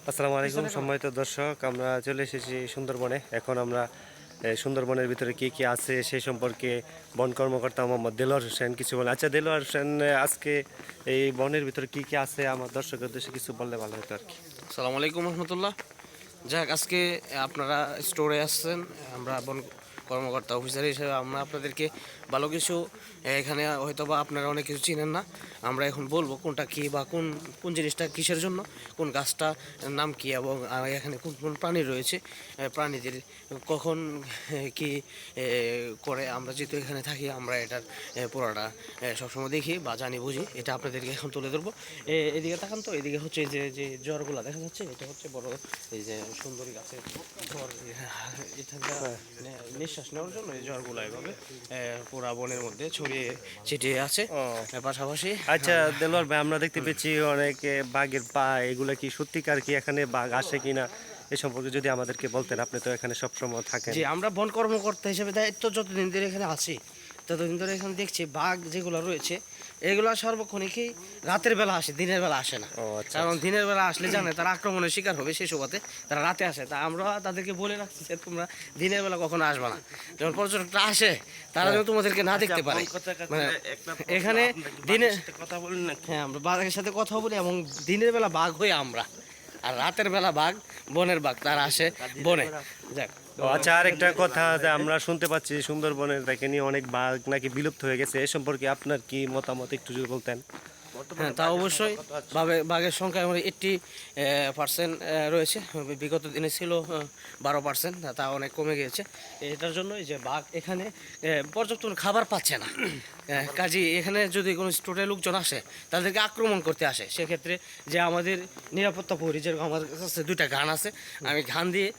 আসসালামু আলাইকুম সম্মানিত দর্শক, আমরা চলে এসেছি সুন্দরবনে। এখন আমরা সুন্দরবনের ভিতরে কি কি আছে সেই সম্পর্কে বন কর্মকর্তা মোহাম্মদ দেলোয়ার হোসেন কিছু বলে। আচ্ছা দেলোয়ার হোসেন, আজকে এই বনের ভিতরে কি কি আছে আমার দর্শকের উদ্দেশ্যে কিছু বললে ভালো হতো আর কি। আসসালামু আলাইকুম রহমতুল্লাহ। যাক, আজকে আপনারা স্টোরে আসছেন, আমরা বন কর্মকর্তা অফিসার হিসেবে আমরা আপনাদেরকে ভালো কিছু এখানে হয়তো বা আপনারা অনেক কিছু চিনেন না। আমরা এখন বলবো কোনটা কী বা কোন কোন জিনিসটা কিসের জন্য, কোন গাছটা নাম কী, এবং এখানে কোন কোন প্রাণী রয়েছে, প্রাণীদের কখন কি করে। আমরা যেহেতু এখানে থাকি, আমরা এটার পুরোটা সবসময় দেখি বা জানি বুঝি। এটা আপনাদেরকে এখন তুলে ধরবো। এদিকে তাকান তো, এদিকে হচ্ছে যে যে জ্বরগুলো দেখা যাচ্ছে, এটা হচ্ছে বড় এই যে সুন্দরী গাছের জ্বর। এখানটা নিঃশ্বাস নেওয়ার জন্য এই জ্বরগুলো এভাবে পুরা বনের মধ্যে ছড়িয়ে ছিটিয়ে আছে। পাশাপাশি আচ্ছা দেলোয়ার ভাই, আমরা দেখতে পেয়েছি অনেক বাঘের পা, এগুলা কি সত্যিকার কি এখানে বাঘ আসে কিনা এ সম্পর্কে যদি আমাদেরকে বলতেন। আপনি তো এখানে সবসময় থাকেন। যে আমরা বন কর্মকর্তা হিসেবে দায়িত্ব যতদিন ধরে এখানে আছি, ততদিন ধরে এখানে দেখছি বাঘ যেগুলো রয়েছে এগুলো সর্বক্ষণিকই রাতের বেলা আসে, দিনের বেলা আসে না। ও আচ্ছা, কারণ দিনের বেলা আসলে জানে তারা আক্রমণের শিকার হবে, সেই সুবাদে তারা রাতে আসে। তা আমরা তাদেরকে বলে রাখছি যে তোমরা দিনের বেলা কখনো আসবে না। যখন পর্যটকরা আসে তারা যেন তোমাদেরকে না দেখতে পারে। মানে এখানে দিনে কথা বলেন না। হ্যাঁ, আমরা বাঘের সাথে কথা বলি, এবং দিনের বেলা বাঘ হই আমরা, আর রাতের বেলা বাঘ, বনের বাঘ, তারা আসে বনে। যাক, ও আচ্ছা, আর একটা কথা যে আমরা শুনতে পাচ্ছি সুন্দরবনের দেখে নিয়ে অনেক বাঘ নাকি বিলুপ্ত হয়ে গেছে, এ সম্পর্কে আপনার কি মতামত একটু যদি বলতেন। হ্যাঁ, তা অবশ্যই। বাঘের সংখ্যা আমার 80% রয়েছে। বিগত দিনে ছিল 12%, তা অনেক কমে গিয়েছে। এটার জন্যই যে বাঘ এখানে পর্যাপ্ত খাবার পাচ্ছে না। কাজে এখানে যদি কোনো স্টোরে লোকজন আসে, তাদেরকে আক্রমণ করতে আসে, সেক্ষেত্রে যে আমাদের নিরাপত্তা প্রহরী, যেরকম আমার কাছে 2টা গান আছে, আমি গান দিয়ে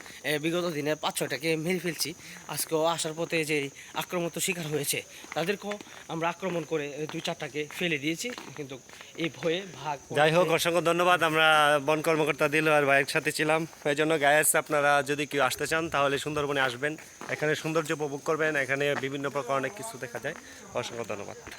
বিগত দিনে 5-6টাকে মেরে ফেলছি। আজকেও আসার পথে যে আক্রমণ শিকার হয়েছে, তাদেরকেও আমরা আক্রমণ করে 2-4টাকে ফেলে দিয়েছি। কিন্তু এই ভয়ে ভাগ। যাই হোক, অসংখ্য ধন্যবাদ। আমরা বন কর্মকর্তা দেলোয়ার ভাইয়ের সাথে ছিলাম। এই জন্য গায়েস, আপনারা যদি কেউ আসতে চান তাহলে সুন্দরবনে আসবেন, এখানে সৌন্দর্য উপভোগ করবেন। এখানে বিভিন্ন প্রকার অনেক কিছু দেখা যায়। অসংখ্য ধন্যবাদ।